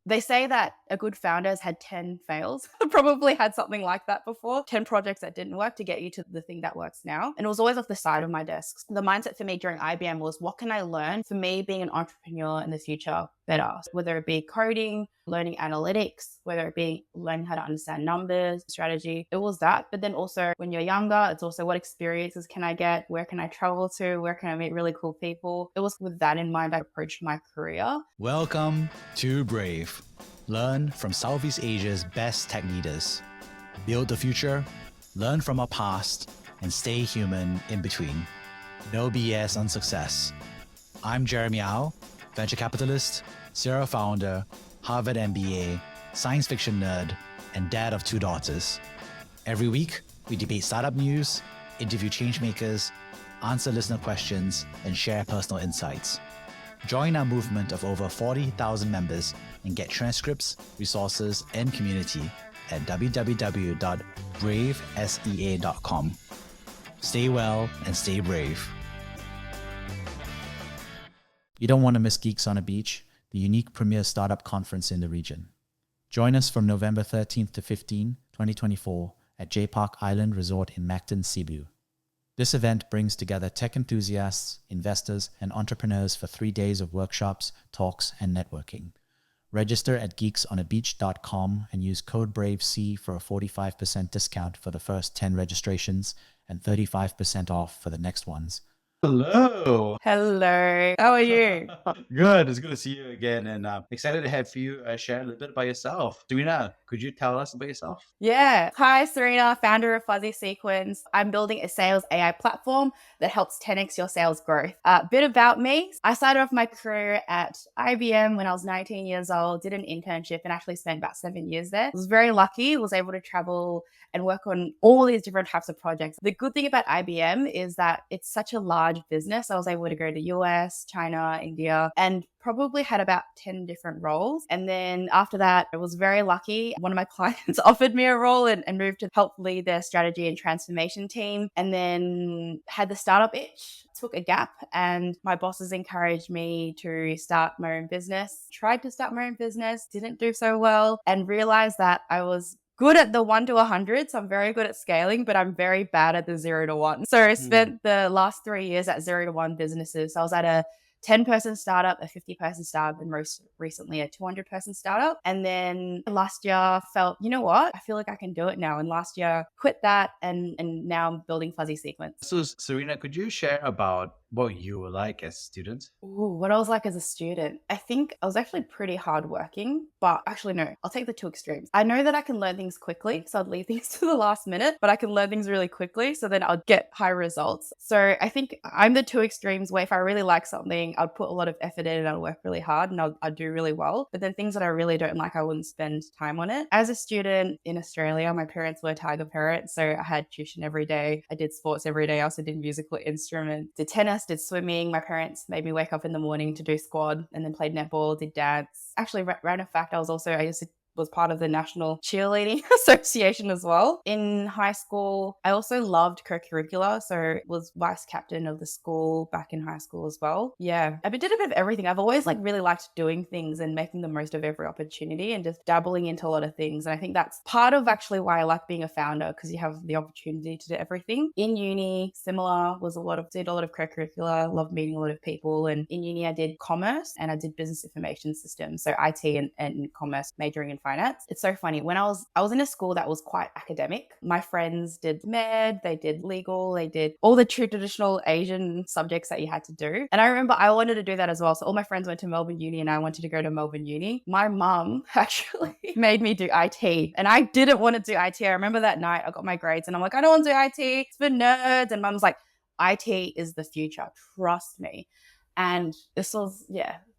They say that a good founder has had 10 fails. Probably had something like that before. 10 projects that didn't work to get you to the thing that works now. And it was always off the side of my desk. The mindset for me during IBM was, what can I learn for me being an entrepreneur in the future better? Whether it be coding, learning analytics, whether it be learning how to understand numbers, strategy, it was that. But then also when you're younger, it's also what experiences can I get? Where can I travel to? Where can I meet really cool people? It was with that in mind I approached my career. Welcome to Brave. Learn from Southeast Asia's best tech leaders. Build the future, learn from our past, and stay human in between. No BS on success. I'm Jeremy Au, venture capitalist, serial founder, Harvard MBA, science fiction nerd, and dad of 2 daughters. Every week, we debate startup news, interview changemakers, answer listener questions, and share personal insights. Join our movement of over 40,000 members and get transcripts, resources, and community at www.bravesea.com. Stay well and stay brave. You don't want to miss Geeks on a Beach, the unique premier startup conference in the region. Join us from November 13th to 15, 2024 at J Park Island Resort in Mactan, Cebu. This event brings together tech enthusiasts, investors, and entrepreneurs for 3 days of workshops, talks, and networking. Register at geeksonabeach.com and use code BRAVEC for a 45% discount for the first 10 registrations and 35% off for the next ones. Hello. Hello. How are you? Good. It's good to see you again, and excited to have you share a little bit about yourself. Serena, could you tell us about yourself? Yeah. Hi, Serena, founder of Fuzzy Sequence. I'm building a sales AI platform that helps 10x your sales growth. A bit about me. I started off my career at IBM when I was 19 years old, did an internship and actually spent about 7 years there. I was very lucky, was able to travel and work on all these different types of projects. The good thing about IBM is that it's such a large business. I was able to go to US, China, India, and probably had about 10 different roles. And then after that, I was very lucky. One of my clients offered me a role and moved to help lead their strategy and transformation team. And then had the startup itch, took a gap, and my bosses encouraged me to start my own business. Tried to start my own business, didn't do so well, and realized that I was good at the 1 to 100. So I'm very good at scaling, but I'm very bad at the 0 to 1. So I spent the last 3 years at 0 to 1 businesses. So I was at a 10-person startup, a 50-person startup, and most recently a 200-person startup. And then last year felt, you know what? I feel like I can do it now. And last year quit that and now I'm building Fuzzy Sequence. So, Serena, could you share about what you were like as a student? Ooh, what I was like as a student. I think I was actually pretty hardworking, but actually no, I'll take the 2 extremes. I know that I can learn things quickly, so I'd leave things to the last minute, but I can learn things really quickly, so then I'd get high results. So I think I'm the 2 extremes where if I really like something, I'd put a lot of effort in and I'd work really hard and I'd do really well. But then things that I really don't like, I wouldn't spend time on it. As a student in Australia, my parents were tiger parents, so I had tuition every day. I did sports every day. I also did musical instruments, did tennis, did swimming. My parents made me wake up in the morning to do squad and then played netball, did dance. Actually, random fact, I was part of the National Cheerleading Association as well. In high school, I also loved co-curricular, so was vice captain of the school back in high school as well. Yeah, I did a bit of everything. I've always really liked doing things and making the most of every opportunity and just dabbling into a lot of things. And I think that's part of actually why I like being a founder, because you have the opportunity to do everything. In uni, similar, did a lot of co-curricular, loved meeting a lot of people. And in uni, I did commerce and I did business information systems, so IT and commerce, majoring in finance. It's so funny. When I was in a school that was quite academic. My friends did med, they did legal, they did all the traditional Asian subjects that you had to do. And I remember I wanted to do that as well. So all my friends went to Melbourne Uni and I wanted to go to Melbourne Uni. My mum actually made me do IT and I didn't want to do IT. I remember that night I got my grades and I'm like, I don't want to do IT. It's for nerds. And mum's like, IT is the future. Trust me. And this was,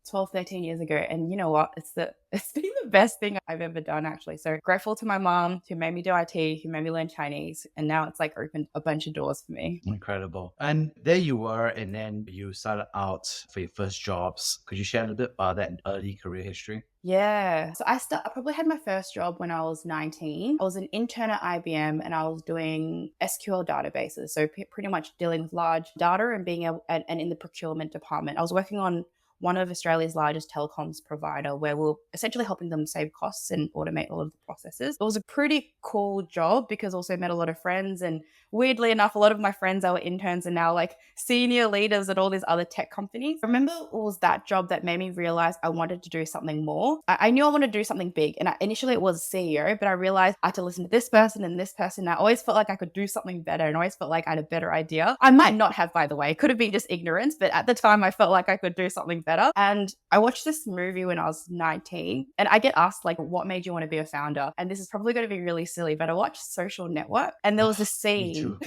12, 13 years ago. And you know what? It's been the best thing I've ever done, actually. So grateful to my mom who made me do IT, who made me learn Chinese. And now it's opened a bunch of doors for me. Incredible. And there you were, and then you started out for your first jobs. Could you share a little bit about that early career history? Yeah. So I probably had my first job when I was 19. I was an intern at IBM and I was doing SQL databases. So pretty much dealing with large data and being able, and in the procurement department. I was working on one of Australia's largest telecoms provider, where we're essentially helping them save costs and automate all of the processes. It was a pretty cool job because also met a lot of friends, and weirdly enough, a lot of my friends that were interns are now like senior leaders at all these other tech companies. I remember it was that job that made me realize I wanted to do something more. I knew I wanted to do something big, and initially it was CEO, but I realized I had to listen to this person and this person. I always felt like I could do something better, and always felt like I had a better idea. I might not have, by the way. It could have been just ignorance, but at the time I felt like I could do something better. And I watched this movie when I was 19, and I get asked like, what made you want to be a founder? And this is probably going to be really silly, but I watched Social Network, and there was a Me scene. too.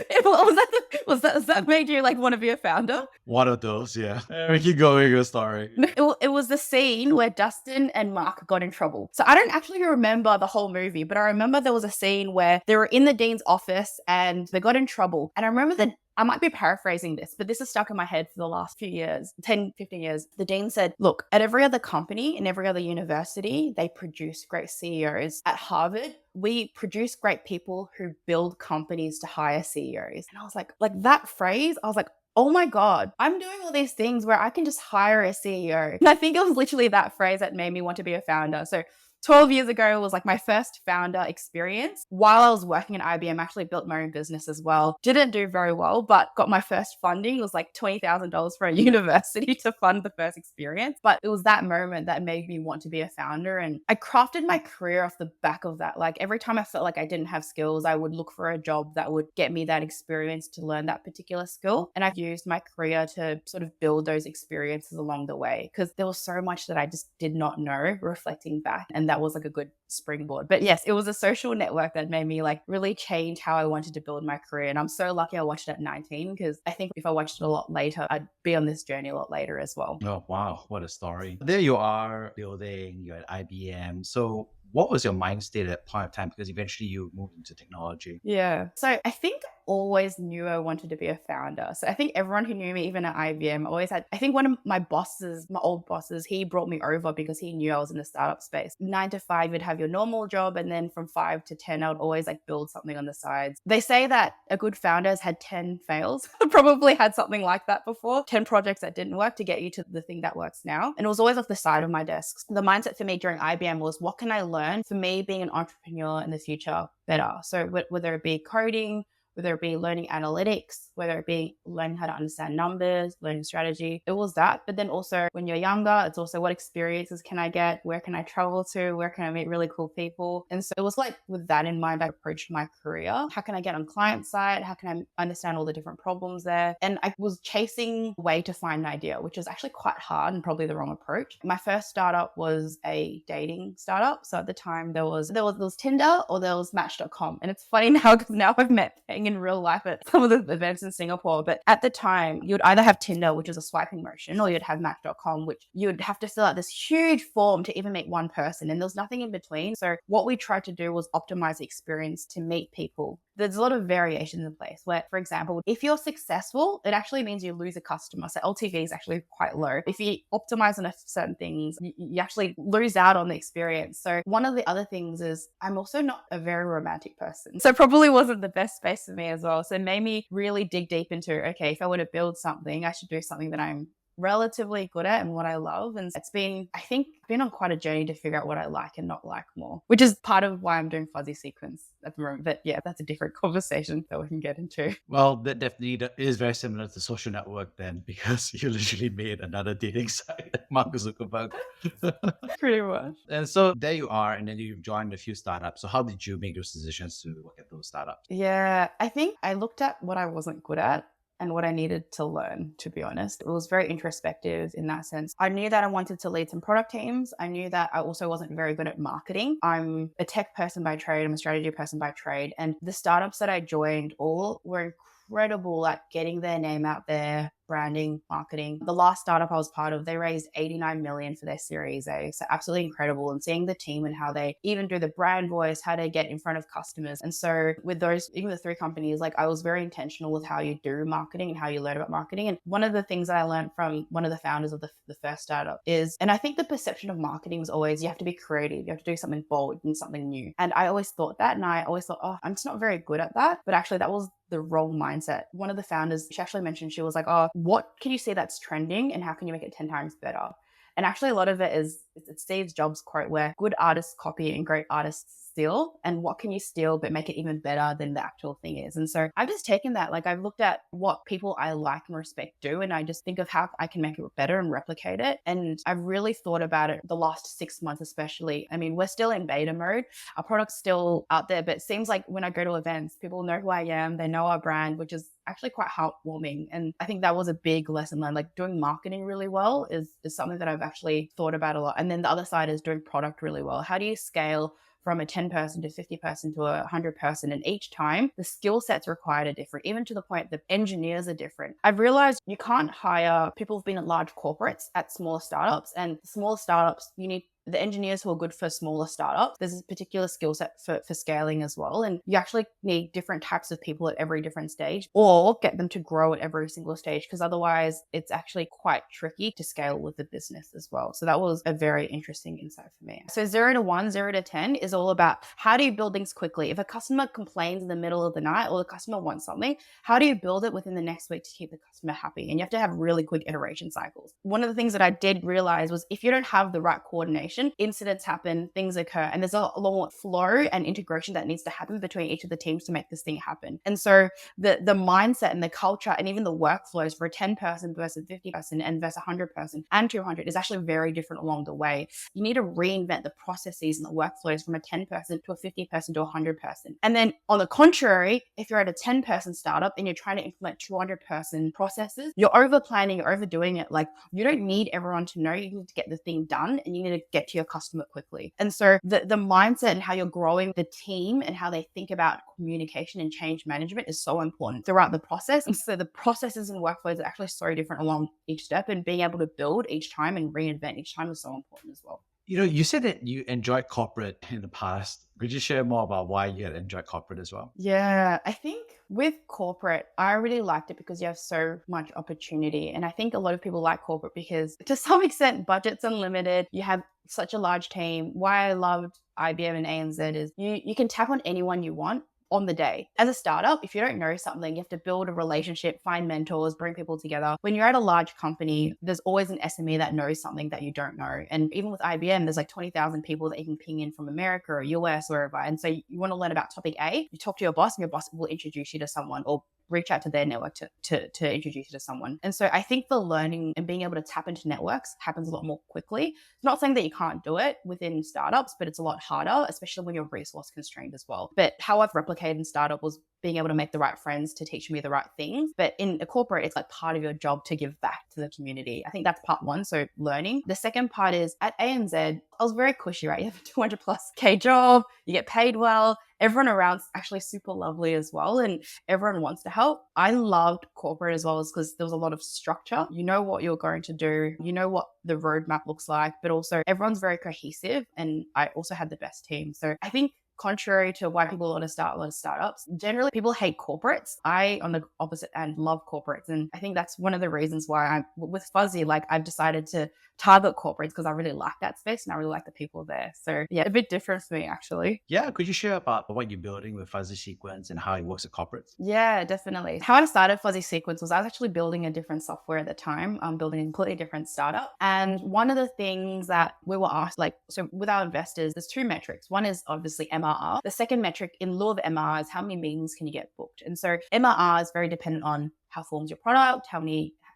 Was that made you like want to be a founder? One of those, yeah. We keep going with your story. It was the scene where Dustin and Mark got in trouble. So I don't actually remember the whole movie, but I remember there was a scene where they were in the dean's office and they got in trouble. And I remember that I might be paraphrasing this, but this is stuck in my head for the last few years, 10, 15 years. The dean said, look, at every other company and every other university, they produce great CEOs. At Harvard, we produce great people who build companies to hire CEOs. And I was like that phrase, I was like, oh my God, I'm doing all these things where I can just hire a CEO. And I think it was literally that phrase that made me want to be a founder. So 12 years ago was like my first founder experience. While I was working at IBM, I actually built my own business as well. Didn't do very well, but got my first funding. It was like $20,000 for a university to fund the first experience. But it was that moment that made me want to be a founder. And I crafted my career off the back of that. Like every time I felt like I didn't have skills, I would look for a job that would get me that experience to learn that particular skill. And I've used my career to sort of build those experiences along the way, because there was so much that I just did not know reflecting back. And that was like a good springboard. But yes, it was a Social Network that made me like really change how I wanted to build my career. And I'm so lucky I watched it at 19, because I think if I watched it a lot later, I'd be on this journey a lot later as well. Oh, wow. What a story. There you are building, you're at IBM. So what was your mind state at that point of time? Because eventually you moved into technology. Yeah. So I think I always knew I wanted to be a founder. So I think everyone who knew me, even at IBM, always had, I think one of my bosses, my old bosses, he brought me over because he knew I was in the startup space. 9 to 5, you'd have your normal job. And then from 5 to 10, I would always like build something on the sides. They say that a good founder has had 10 fails. Probably had something like that before. 10 projects that didn't work to get you to the thing that works now. And it was always off the side of my desk. The mindset for me during IBM was, what can I learn for me being an entrepreneur in the future better? So whether it be coding, whether it be learning analytics, whether it be learning how to understand numbers, learning strategy. It was that. But then also when you're younger, it's also what experiences can I get? Where can I travel to? Where can I meet really cool people? And so it was like with that in mind, I approached my career. How can I get on client side? How can I understand all the different problems there? And I was chasing a way to find an idea, which is actually quite hard and probably the wrong approach. My first startup was a dating startup. So at the time there was Tinder or there was Match.com. And it's funny now because now I've met Peng in real life at some of the events in Singapore. But at the time, you'd either have Tinder, which is a swiping motion, or you'd have Match.com, which you'd have to fill out this huge form to even meet one person. And there was nothing in between. So what we tried to do was optimize the experience to meet people. There's a lot of variations in place where, for example, if you're successful, it actually means you lose a customer. So LTV is actually quite low. If you optimize on certain things, you actually lose out on the experience. So one of the other things is I'm also not a very romantic person. So probably wasn't the best space for me as well. So it made me really dig deep into, okay, if I were to build something, I should do something that I'm relatively good at and what I love. And it's been, I think, been on quite a journey to figure out what I like and not like more, which is part of why I'm doing fuzzy sequence at the moment. But yeah, that's a different conversation that we can get into. Well, that definitely is very similar to Social Network then, because you literally made another dating site, Mark Zuckerberg. Pretty much. And so there you are, and then you joined a few startups. So how did you make those decisions to work at those startups? Yeah, I think I looked at what I wasn't good at and what I needed to learn, to be honest. It was very introspective in that sense. I knew that I wanted to lead some product teams. I knew that I also wasn't very good at marketing. I'm a tech person by trade. I'm a strategy person by trade. And the startups that I joined all were incredible at getting their name out there, branding, marketing. The last startup I was part of, they raised 89 million for their Series A. So absolutely incredible. And seeing the team and how they even do the brand voice, how they get in front of customers. And so with those, even the 3 companies, like I was very intentional with how you do marketing and how you learn about marketing. And one of the things that I learned from one of the founders of the first startup is, and I think the perception of marketing was always, you have to be creative. You have to do something bold and something new. And I always thought that. And I always thought, oh, I'm just not very good at that. But actually that was the wrong mindset. One of the founders, she actually mentioned, she was like, oh, what can you see that's trending and how can you make it 10 times better? And actually a lot of it is, it's Steve Jobs' quote where good artists copy and great artists steal. And what can you steal but make it even better than the actual thing is? And so I've just taken that, like I've looked at what people I like and respect do, and I just think of how I can make it better and replicate it. And I've really thought about it the last 6 months, especially. I mean, we're still in beta mode. Our product's still out there, but it seems like when I go to events, people know who I am. They know our brand, which is actually quite heartwarming. And I think that was a big lesson learned. Like doing marketing really well is something that I've actually thought about a lot. And then the other side is doing product really well. How do you scale from a 10 person to 50 person to a 100 person? And each time the skill sets required are different, even to the point that engineers are different. I've realized you can't hire people who've been at large corporates at smaller startups, and smaller startups, you need the engineers who are good for smaller startups. There's a particular skill set for scaling as well. And you actually need different types of people at every different stage, or get them to grow at every single stage, because otherwise it's actually quite tricky to scale with the business as well. So that was a very interesting insight for me. So 0 to 1, 0 to 10 is all about how do you build things quickly? If a customer complains in the middle of the night or the customer wants something, how do you build it within the next week to keep the customer happy? And you have to have really quick iteration cycles. One of the things that I did realize was if you don't have the right coordination, incidents happen, things occur, and there's a lot more flow and integration that needs to happen between each of the teams to make this thing happen. And so the mindset and the culture and even the workflows for a 10 person versus 50 person and versus 100 person and 200 is actually very different along the way. You need to reinvent the processes and the workflows from a 10 person to a 50 person to a 100 person. And then on the contrary, if you're at a 10 person startup and you're trying to implement 200 person processes, you're over planning, you're overdoing it. Like you don't need everyone to know. You need to get the thing done, and you need to get to your customer quickly. And so the mindset and how you're growing the team and how they think about communication and change management is so important throughout the process. And so the processes and workflows are actually so different along each step, and being able to build each time and reinvent each time is so important as well. You know, you said that you enjoyed corporate in the past. Could you share more about why you had enjoyed corporate as well? Yeah, I think with corporate, I really liked it because you have so much opportunity. And I think a lot of people like corporate because to some extent, budget's unlimited. You have such a large team. Why I loved IBM and ANZ is you can tap on anyone you want on the day. As a startup, if you don't know something, you have to build a relationship, find mentors, bring people together. When you're at a large company, there's always an SME that knows something that you don't know. And even with IBM, there's like 20,000 people that you can ping in from America or US or wherever. And so you want to learn about topic A, you talk to your boss, and your boss will introduce you to someone, or reach out to their network to introduce you to someone. And so I think the learning and being able to tap into networks happens a lot more quickly. It's not saying that you can't do it within startups, but it's a lot harder, especially when you're resource constrained as well. But how I've replicated in startup was being able to make the right friends to teach me the right things. But in a corporate, it's like part of your job to give back to the community. I think that's part one. So learning. The second part is at ANZ, I was very cushy, right? You have a 200 plus K job, you get paid well. Everyone around's actually super lovely as well, and everyone wants to help. I loved corporate as well because there was a lot of structure. You know what you're going to do, you know what the roadmap looks like, but also everyone's very cohesive, and I also had the best team. So I think contrary to why people want to start a lot of startups, generally people hate corporates. I, on the opposite end, love corporates. And I think that's one of the reasons why I'm with Fuzzy, like I've decided to target corporates because I really like that space and I really like the people there. So yeah, a bit different for me actually. Yeah, could you share about what you're building with Fuzzy Sequence and how it works at corporates? Yeah, definitely. How I started Fuzzy Sequence was I was actually building a different software at the time. I'm building a completely different startup. And one of the things that we were asked, like, so with our investors, there's two metrics. One is obviously MRR. The second metric in lieu of MRR is how many meetings can you get booked? And so MRR is very dependent on how forms your product,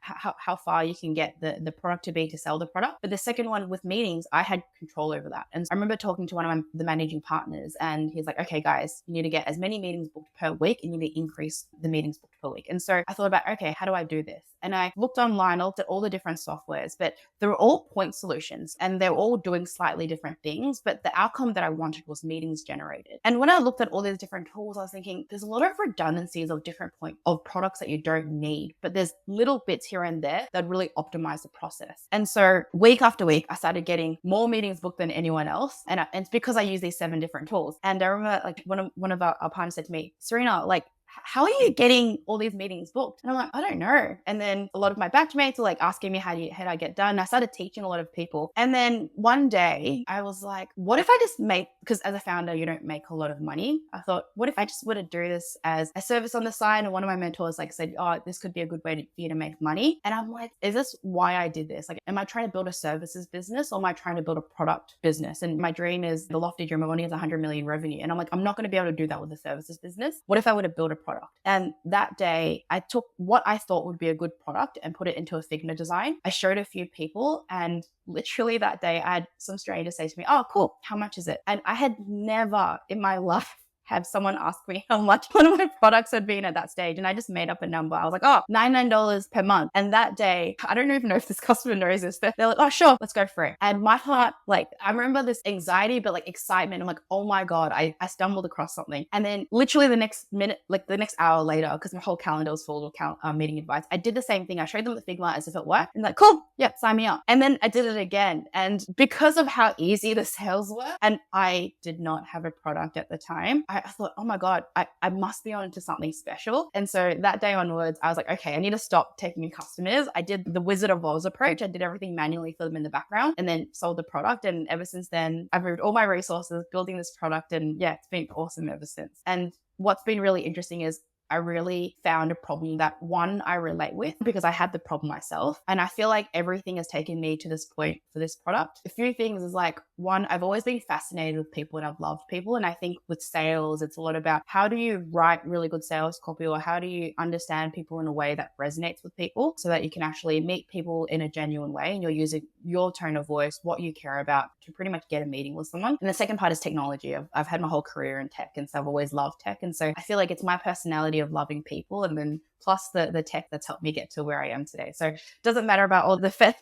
how far you can get the product to be to sell the product. But the second one with meetings, I had control over that. And so I remember talking to one of the managing partners, and he's like, okay, guys, you need to get as many meetings booked per week and you need to increase the meetings booked per week. And so I thought about, okay, how do I do this? And I looked online, I looked at all the different softwares, but they were all point solutions and they're all doing slightly different things. But the outcome that I wanted was meetings generated. And when I looked at all these different tools, I was thinking there's a lot of redundancies of different of products that you don't need, but there's little bits here and there that really optimize the process. And so week after week, I started getting more meetings booked than anyone else. And it's because I use these 7 different tools. And I remember like one of our partners said to me, Serena, like, how are you getting all these meetings booked? And I'm like, I don't know. And then a lot of my batchmates were like asking me, how do I get done? And I started teaching a lot of people. And then one day I was like, what if I just because as a founder, you don't make a lot of money. I thought, what if I just were to do this as a service on the side? And one of my mentors like said, oh, this could be a good way for you to make money. And I'm like, is this why I did this? Like, am I trying to build a services business or am I trying to build a product business? And my dream is the lofty dream of wanting 100 million revenue. And I'm like, I'm not going to be able to do that with a services business. What if I were to build a product? And that day I took what I thought would be a good product and put it into a Figma design. I showed a few people, and literally that day I had some stranger say to me, oh, cool, how much is it? And I had never in my life have someone ask me how much one of my products had been at that stage. And I just made up a number. I was like, oh, $99 per month. And that day, I don't even know if this customer knows this, but they're like, oh, sure, let's go for it. And my heart, like, I remember this anxiety, but like excitement. I'm like, oh my God, I stumbled across something. And then literally the next minute, like the next hour later, because my whole calendar was full of meeting advice, I did the same thing. I showed them the Figma as if it worked. And like, cool, yeah, sign me up. And then I did it again. And because of how easy the sales were, and I did not have a product at the time, I thought, oh my God, I must be on to something special. And so that day onwards, I was like, okay, I need to stop taking in customers. I did the Wizard of Oz approach. I did everything manually for them in the background and then sold the product. And ever since then, I've moved all my resources building this product. And yeah, it's been awesome ever since. And what's been really interesting is I really found a problem that, one, I relate with because I had the problem myself. And I feel like everything has taken me to this point for this product. A few things is like, one, I've always been fascinated with people and I've loved people. And I think with sales, it's a lot about how do you write really good sales copy, or how do you understand people in a way that resonates with people so that you can actually meet people in a genuine way and you're using your tone of voice, what you care about to pretty much get a meeting with someone. And the second part is technology. I've had my whole career in tech, and so I've always loved tech. And so I feel like it's my personality of loving people, and then plus the tech that's helped me get to where I am today. So it doesn't matter about all the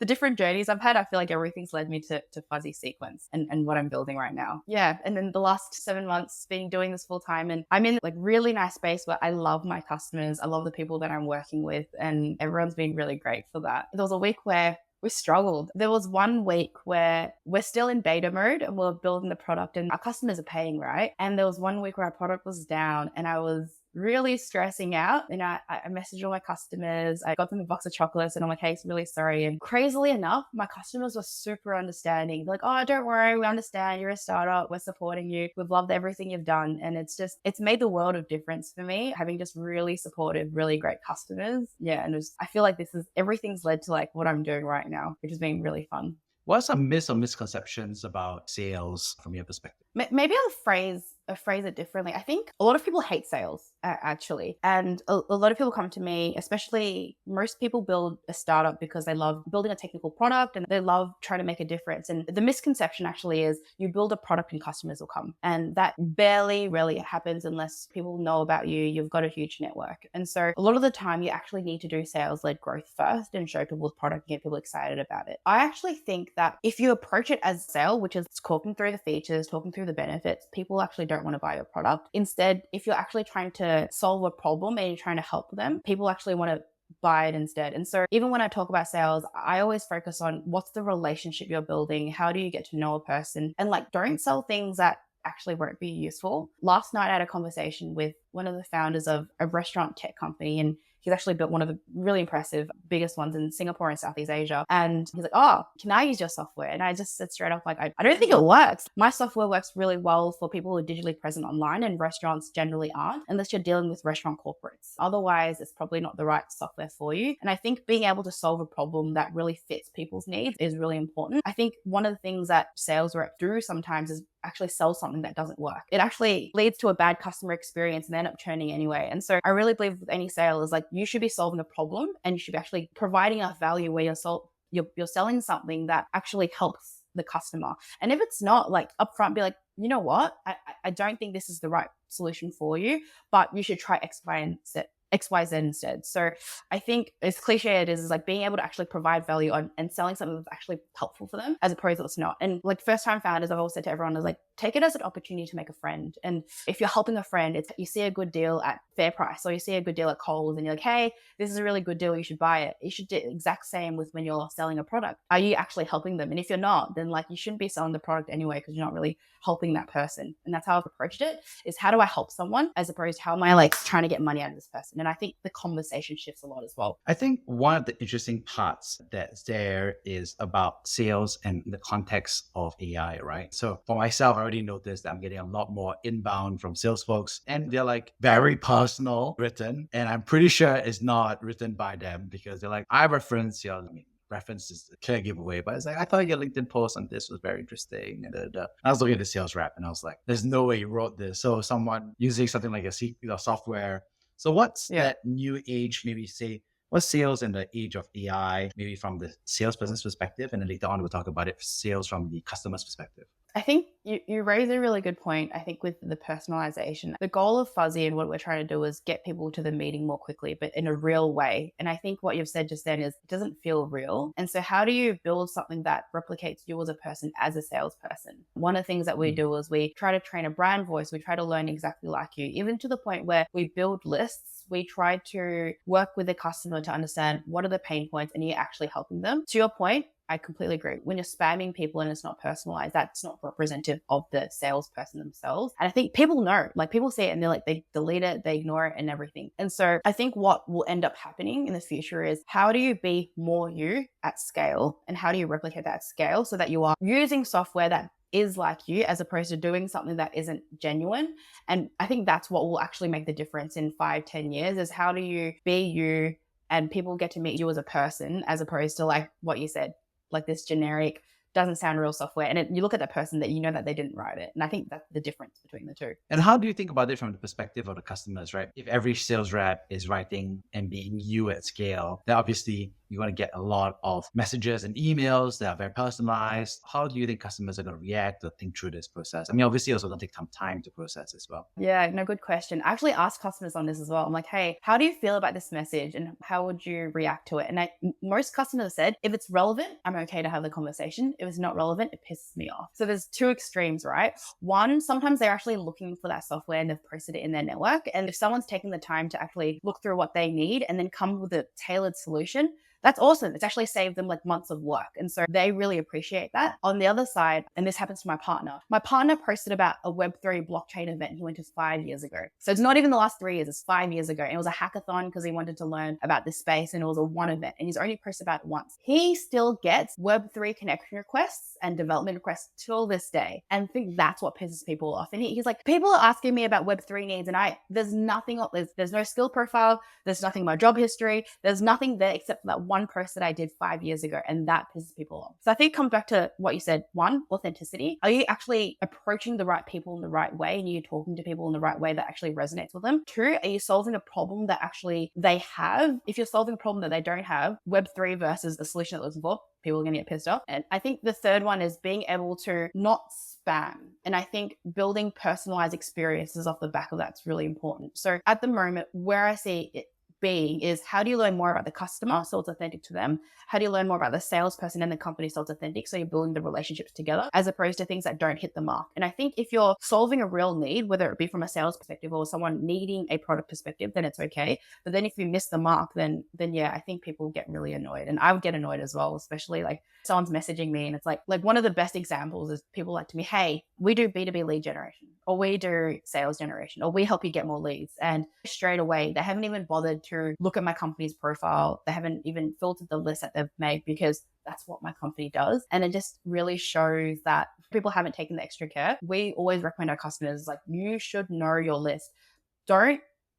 different journeys I've had. I feel like everything's led me to Fuzzy Sequence and what I'm building right now. Yeah. And then the last 7 months been doing this full time, and I'm in like really nice space where I love my customers. I love the people that I'm working with, and everyone's been really great for that. There was a week where we struggled. There was 1 week where we're still in beta mode and we're building the product and our customers are paying, right? And there was 1 week where our product was down and I was really stressing out. And I messaged all my customers. I got them a box of chocolates and I'm like, hey, it's really sorry. And crazily enough, my customers were super understanding. They're like, oh, don't worry. We understand. You're a startup. We're supporting you. We've loved everything you've done. And it's made the world of difference for me, having just really supportive, really great customers. Yeah. And I feel like everything's led to like what I'm doing right now, which has been really fun. What are some myths or misconceptions about sales from your perspective? Maybe I'll phrase it differently. I think a lot of people hate sales, actually. And a lot of people come to me, especially most people build a startup because they love building a technical product and they love trying to make a difference. And the misconception actually is you build a product and customers will come. And that rarely happens unless people know about you. You've got a huge network. And so a lot of the time you actually need to do sales-led growth first and show people the product and get people excited about it. I actually think that if you approach it as sale, which is talking through the features, talking through the benefits, people actually don't want to buy your product. Instead, if you're actually trying to solve a problem and you're trying to help them, people actually want to buy it instead. And so even when I talk about sales, I always focus on what's the relationship you're building? How do you get to know a person? And like, don't sell things that actually won't be useful. Last night, I had a conversation with one of the founders of a restaurant tech company, and he's actually built one of the really impressive, biggest ones in Singapore and Southeast Asia. And he's like, oh, can I use your software? And I just said straight off, like, I don't think it works. My software works really well for people who are digitally present online, and restaurants generally aren't, unless you're dealing with restaurant corporates. Otherwise, it's probably not the right software for you. And I think being able to solve a problem that really fits people's needs is really important. I think one of the things that sales reps do sometimes is actually sell something that doesn't work. It actually leads to a bad customer experience and they end up churning anyway. And so I really believe with any sale is like, you should be solving a problem and you should be actually providing enough value where you're selling something that actually helps the customer. And if it's not, like upfront, be like, you know what? I don't think this is the right solution for you, but you should try X, Y, and Z. XYZ instead. So I think as cliche it is like being able to actually provide value on and selling something that's actually helpful for them as opposed to it's not. And like first time founders, I've always said to everyone is like, take it as an opportunity to make a friend. And if you're helping a friend, it's you see a good deal at fair price or you see a good deal at Kohl's and you're like, hey, this is a really good deal, you should buy it. You should do the exact same with when you're selling a product. Are you actually helping them? And if you're not, then like you shouldn't be selling the product anyway because you're not really helping that person. And that's how I've approached it, is how do I help someone as opposed to how am I like trying to get money out of this person? And I think the conversation shifts a lot as well. I think one of the interesting parts that's there is about sales and the context of AI, right? So for myself, I already noticed that I'm getting a lot more inbound from sales folks and they're like very personal written. And I'm pretty sure it's not written by them because they're like, I reference your, reference is a clear giveaway, but it's like, I thought your LinkedIn post on this was very interesting. And I was looking at the sales rep and I was like, there's no way you wrote this. So someone using something like a software. So what's that new age, maybe say, what's sales in the age of AI, maybe from the salesperson's perspective? And then later on, we'll talk about it, sales from the customer's perspective. I think you raise a really good point. I think with the personalization, the goal of Fuzzy and what we're trying to do is get people to the meeting more quickly, but in a real way. And I think what you've said just then is it doesn't feel real. And so how do you build something that replicates you as a person, as a salesperson? One of the things that we do is we try to train a brand voice. We try to learn exactly like you, even to the point where we build lists. We try to work with the customer to understand what are the pain points and you're actually helping them. To your point, I completely agree. When you're spamming people and it's not personalized, that's not representative of the salesperson themselves. And I think people know, like people see it and they're like, they delete it, they ignore it and everything. And so I think what will end up happening in the future is how do you be more you at scale and how do you replicate that at scale so that you are using software that is like you as opposed to doing something that isn't genuine. And I think that's what will actually make the difference in 5-10 years is how do you be you and people get to meet you as a person as opposed to like what you said, like this generic, doesn't sound real software. And you look at that person that you know that they didn't write it. And I think that's the difference between the two. And how do you think about it from the perspective of the customers, right? If every sales rep is writing and being you at scale, then obviously you're going to get a lot of messages and emails that are very personalized. How do you think customers are going to react or think through this process? I mean, obviously it's also going to take some time to process as well. Yeah, no, good question. I actually asked customers on this as well. I'm like, hey, how do you feel about this message and how would you react to it? And most customers said, if it's relevant, I'm okay to have the conversation. If it's not relevant, it pisses me off. So there's two extremes, right? One, sometimes they're actually looking for that software and they've posted it in their network. And if someone's taking the time to actually look through what they need and then come with a tailored solution, that's awesome. It's actually saved them like months of work. And so they really appreciate that. On the other side, and this happens to my partner posted about a Web3 blockchain event he went to 5 years ago. So it's not even the last 3 years, it's 5 years ago. And it was a hackathon because he wanted to learn about this space and it was a one event and he's only posted about it once. He still gets Web3 connection requests and development requests till this day. And I think that's what pisses people off. And he's like, people are asking me about Web3 needs and there's nothing, there's no skill profile, there's nothing in my job history, there's nothing there except for that one post that I did 5 years ago, and that pisses people off. So I think it comes back to what you said. One, authenticity. Are you actually approaching the right people in the right way and you're talking to people in the right way that actually resonates with them? Two, are you solving a problem that actually they have? If you're solving a problem that they don't have, Web3 versus the solution that they're looking for, people are going to get pissed off. And I think the third one is being able to not spam. And I think building personalized experiences off the back of that's really important. So at the moment, where I see it being is how do you learn more about the customer so it's authentic to them? How do you learn more about the salesperson and the company so it's authentic so you're building the relationships together as opposed to things that don't hit the mark? And I think if you're solving a real need, whether it be from a sales perspective or someone needing a product perspective, then it's okay. But then if you miss the mark, then yeah, I think people get really annoyed. And I would get annoyed as well, especially like someone's messaging me and it's like one of the best examples is people like to me, hey, we do B2B lead generation or we do sales generation or we help you get more leads. And straight away, they haven't even bothered to look at my company's profile. They haven't even filtered the list that they've made because that's what my company does. And it just really shows that people haven't taken the extra care. We always recommend our customers, like, you should know your list.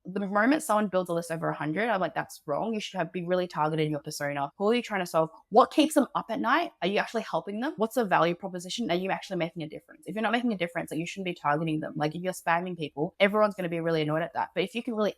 The moment someone builds a list over 100, I'm like, that's wrong. You should be really targeted in your persona. Who are you trying to solve? What keeps them up at night? Are you actually helping them? What's the value proposition? Are you actually making a difference? If you're not making a difference, like, you shouldn't be targeting them. Like, if you're spamming people, everyone's going to be really annoyed at that. But if you can really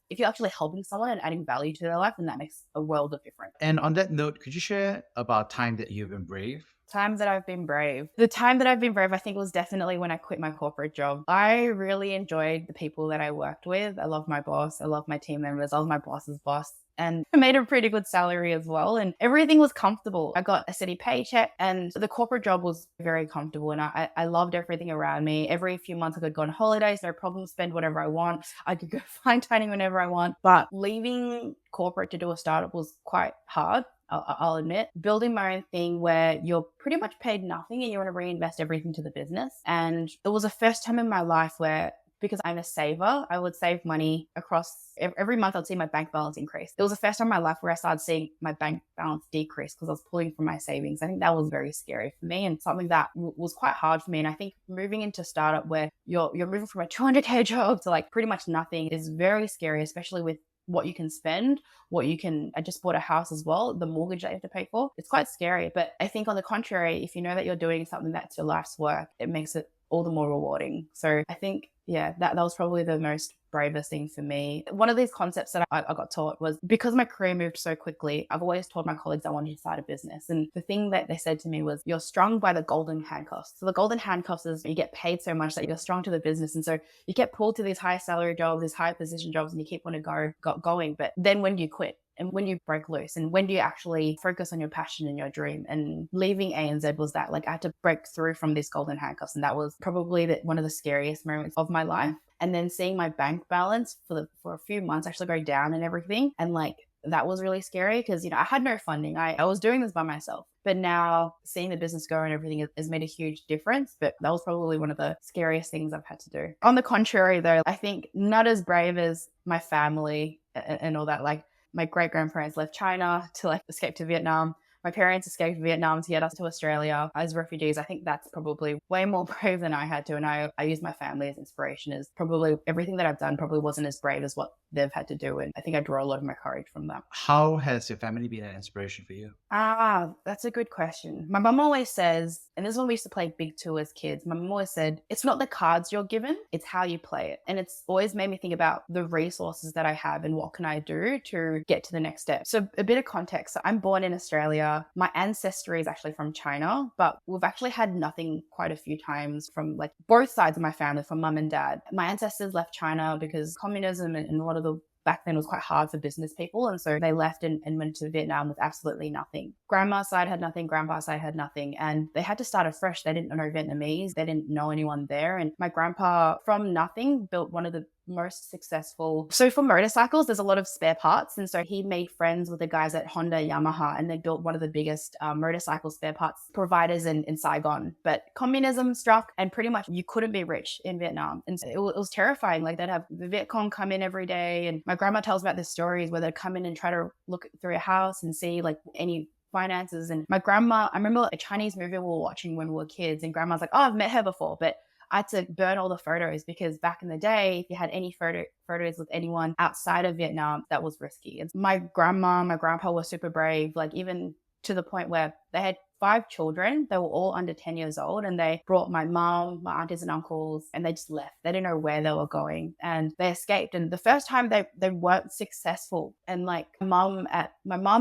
if you're actually helping someone and adding value to their life, then that makes a world of difference. And on that note, could you share about time that you've been brave Times that I've been brave. The time that I've been brave, I think, was definitely when I quit my corporate job. I really enjoyed the people that I worked with. I love my boss. I love my team members. I was my boss's boss. And I made a pretty good salary as well. And everything was comfortable. I got a steady paycheck and the corporate job was very comfortable. And I loved everything around me. Every few months I could go on holidays, no problem, spend whatever I want. I could go fine dining whenever I want. But leaving corporate to do a startup was quite hard. I'll admit, building my own thing where you're pretty much paid nothing and you want to reinvest everything to the business. And it was the first time in my life where, because I'm a saver, I would save money across every month. I'd see my bank balance increase. It was the first time in my life where I started seeing my bank balance decrease because I was pulling from my savings. I think that was very scary for me and something that was quite hard for me. And I think moving into startup where you're moving from a 200K job to like pretty much nothing is very scary, especially with what you can spend, I just bought a house as well, the mortgage that you have to pay for. It's quite scary. But I think on the contrary, if you know that you're doing something that's your life's work, it makes it all the more rewarding. So I think, yeah, that was probably the most bravest thing for me. One of these concepts that I got taught was, because my career moved so quickly, I've always told my colleagues I wanted to start a business. And the thing that they said to me was, you're strung by the golden handcuffs. So the golden handcuffs is you get paid so much that you're strung to the business. And so you get pulled to these high salary jobs, these high position jobs, and you keep wanting to go going. But then when you quit, and when you break loose, and when do you actually focus on your passion and your dream? And leaving ANZ was that, like, I had to break through from these golden handcuffs. And that was probably one of the scariest moments of my life. And then seeing my bank balance for a few months actually go down and everything. And like, that was really scary because, I had no funding. I was doing this by myself. But now seeing the business go and everything has made a huge difference. But that was probably one of the scariest things I've had to do. On the contrary, though, I think not as brave as my family and all that. Like, my great-grandparents left China to like escape to Vietnam. My parents escaped Vietnam to get us to Australia as refugees. I think that's probably way more brave than I had to. And I use my family as inspiration. As probably everything that I've done probably wasn't as brave as what they've had to do. And I think I draw a lot of my courage from that. How has your family been an inspiration for you? That's a good question. My mum always says, and this is when we used to play Big Two as kids, my mum always said, it's not the cards you're given, it's how you play it. And it's always made me think about the resources that I have and what can I do to get to the next step. So a bit of context. So I'm born in Australia. My ancestry is actually from China, but we've actually had nothing quite a few times from like both sides of my family, from mum and dad. My ancestors left China because communism and a lot of the back then was quite hard for business people. And so they left and went to Vietnam with absolutely nothing. Grandma's side had nothing. Grandpa's side had nothing. And they had to start afresh. They didn't know Vietnamese. They didn't know anyone there. And my grandpa, from nothing, built one of the most successful. So for motorcycles, there's a lot of spare parts. And so he made friends with the guys at Honda, Yamaha, and they built one of the biggest motorcycle spare parts providers in Saigon. But communism struck and pretty much you couldn't be rich in Vietnam. And it was terrifying. Like, they'd have the Viet Cong come in every day. And my grandma tells about the stories where they'd come in and try to look through a house and see like any finances. And my grandma, I remember a Chinese movie we were watching when we were kids, and grandma's like, oh, I've met her before, but I had to burn all the photos because back in the day, if you had any photos with anyone outside of Vietnam, that was risky. And my grandma, my grandpa were super brave, like even to the point where they had 5 children. They were all under 10 years old, and they brought my mom, my aunties and uncles, and they just left. They didn't know where they were going, and they escaped. And the first time they weren't successful. And like my mom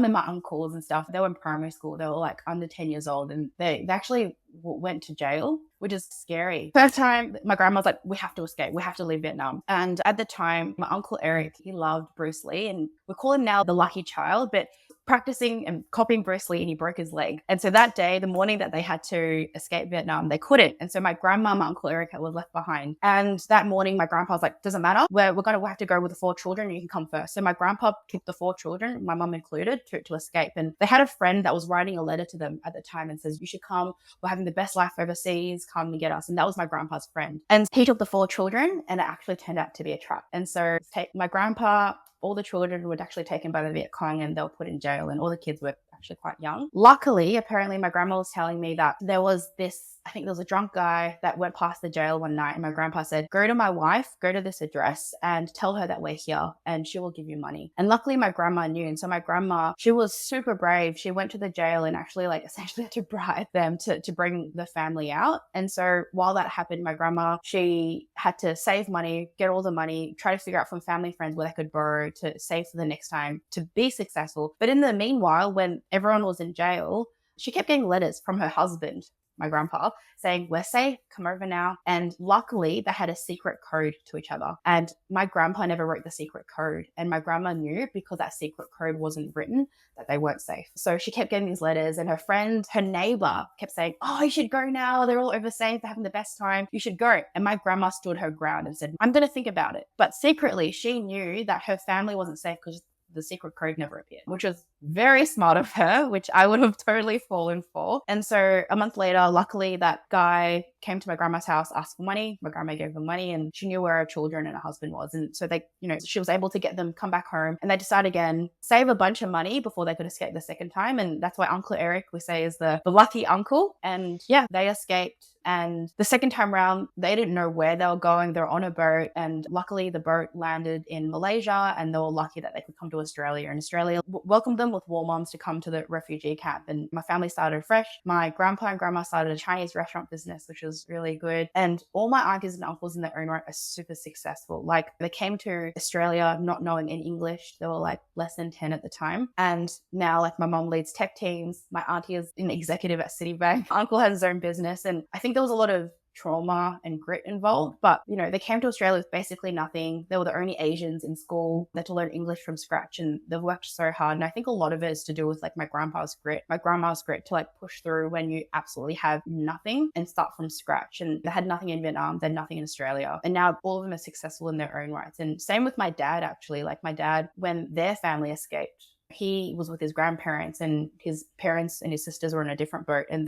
and my uncles and stuff, they were in primary school. They were like under 10 years old, and they actually went to jail, which is scary. First time, my grandma was like, we have to escape. We have to leave Vietnam. And at the time, my uncle Eric, he loved Bruce Lee, and we call him now the lucky child, but practicing and copying Bruce Lee, and he broke his leg. And so that day, the morning that they had to escape Vietnam, they couldn't. And so my grandma, my uncle Eric was left behind. And that morning, my grandpa was like, doesn't matter. We're going to have to go with the 4 children. You can come first. So my grandpa took the 4 children, my mum included, to escape. And they had a friend that was writing a letter to them at the time and says, you should come. We're having the best life overseas. Come and get us. And that was my grandpa's friend. And he took the 4 children, and it actually turned out to be a trap. And so my grandpa, all the children were actually taken by the Viet Cong, and they were put in jail, and all the kids were actually quite young. Luckily, apparently my grandma was telling me that there was a drunk guy that went past the jail one night, and my grandpa said, go to my wife, go to this address and tell her that we're here and she will give you money. And luckily my grandma knew. And so my grandma, she was super brave. She went to the jail and actually like essentially had to bribe them to bring the family out. And so while that happened, my grandma, she had to save money, get all the money, try to figure out from family friends where they could borrow to save for the next time to be successful. But in the meanwhile, when everyone was in jail, she kept getting letters from her husband, my grandpa, saying, we're safe, come over now. And luckily they had a secret code to each other. And my grandpa never wrote the secret code. And my grandma knew, because that secret code wasn't written, that they weren't safe. So she kept getting these letters, and her friend, her neighbor, kept saying, oh, you should go now. They're all over safe. They're having the best time. You should go. And my grandma stood her ground and said, I'm going to think about it. But secretly, she knew that her family wasn't safe because the secret code never appeared, which was very smart of her, which I would have totally fallen for. And so a month later, luckily that guy came to my grandma's house, asked for money. My grandma gave him money, and she knew where her children and her husband was. And so they, she was able to get them come back home, and they decided again, save a bunch of money before they could escape the second time. And that's why Uncle Eric, we say, is the lucky uncle. And yeah, they escaped. And the second time around, they didn't know where they were going. They were on a boat, and luckily the boat landed in Malaysia, and they were lucky that they could come to Australia. And Australia welcomed them with warm arms to come to the refugee camp. And my family started fresh. My grandpa and grandma started a Chinese restaurant business, which was really good. And all my aunties and uncles in their own right are super successful. Like, they came to Australia not knowing any English. They were like less than 10 at the time. And now, like, my mom leads tech teams. My auntie is an executive at Citibank. My uncle has his own business. And I think there was a lot of trauma and grit involved, but they came to Australia with basically nothing. They were the only Asians in school. They had to learn English from scratch, and they've worked so hard. And I think a lot of it is to do with like my grandpa's grit, my grandma's grit, to like push through when you absolutely have nothing and start from scratch. And they had nothing in Vietnam, they had nothing in Australia, and now all of them are successful in their own rights. And same with my dad, actually. Like, my dad, when their family escaped, he was with his grandparents, and his parents and his sisters were in a different boat, and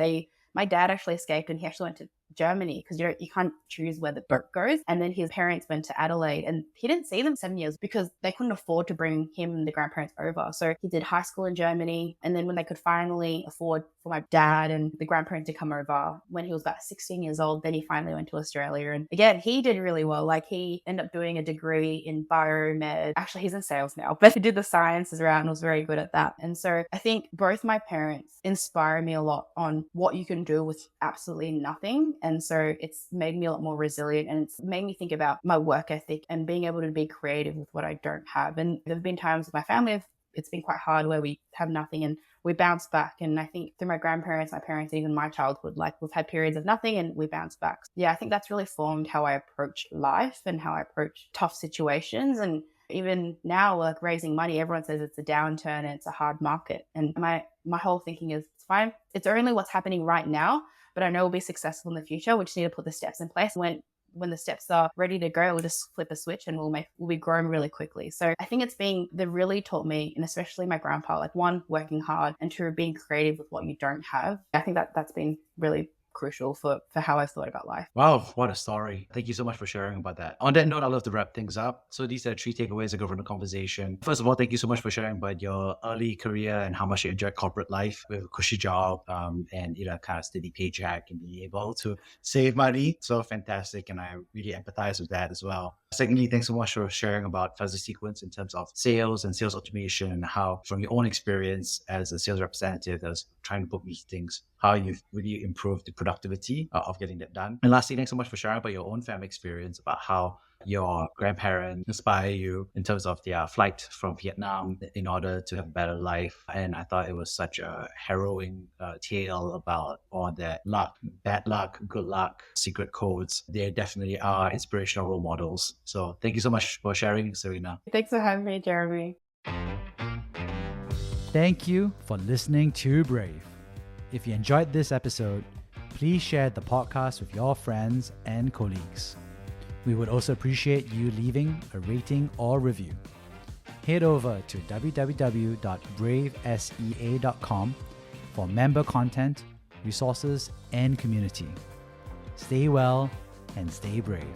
my dad actually escaped, and he actually went to Germany, because you can't choose where the boat goes. And then his parents went to Adelaide, and he didn't see them 7 years because they couldn't afford to bring him and the grandparents over. So he did high school in Germany, and then when they could finally afford for my dad and the grandparents to come over, when he was about 16 years old, then he finally went to Australia. And again, he did really well. Like, he ended up doing a degree in biomed. Actually, he's in sales now, but he did the sciences route and was very good at that. And so I think both my parents inspire me a lot on what you can do with absolutely nothing. And so it's made me a lot more resilient, and it's made me think about my work ethic and being able to be creative with what I don't have. And there have been times with my family, it's been quite hard, where we have nothing and we bounce back. And I think through my grandparents, my parents, even my childhood, like, we've had periods of nothing and we bounce back. Yeah, I think that's really formed how I approach life and how I approach tough situations. And even now, like, raising money, everyone says it's a downturn and it's a hard market. And my whole thinking is, it's fine. It's only what's happening right now, but I know we'll be successful in the future. We just need to put the steps in place. When the steps are ready to go, we'll just flip a switch and we'll be growing really quickly. So I think they really taught me, and especially my grandpa, like, one, working hard, and two, being creative with what you don't have. I think that's been really crucial for how I've thought about life. Wow, what a story. Thank you so much for sharing about that. On that note, I'd love to wrap things up. So these are 3 takeaways I got from the conversation. First of all, thank you so much for sharing about your early career and how much you enjoyed corporate life with a cushy job, and kind of steady paycheck, and being able to save money. So fantastic. And I really empathize with that as well. Secondly, thanks so much for sharing about Fuzzy Sequence in terms of sales and sales automation, and how, from your own experience as a sales representative that was trying to book meetings, how you've really improved the productivity of getting that done. And lastly, thanks so much for sharing about your own family experience, about how your grandparents inspire you in terms of their flight from Vietnam in order to have a better life. And I thought it was such a harrowing tale about all that luck, bad luck, good luck, secret codes. They definitely are inspirational role models. So thank you so much for sharing, Serena. Thanks for having me, Jeremy. Thank you for listening to Brave. If you enjoyed this episode, please share the podcast with your friends and colleagues. We would also appreciate you leaving a rating or review. Head over to www.bravesea.com for member content, resources, and community. Stay well and stay brave.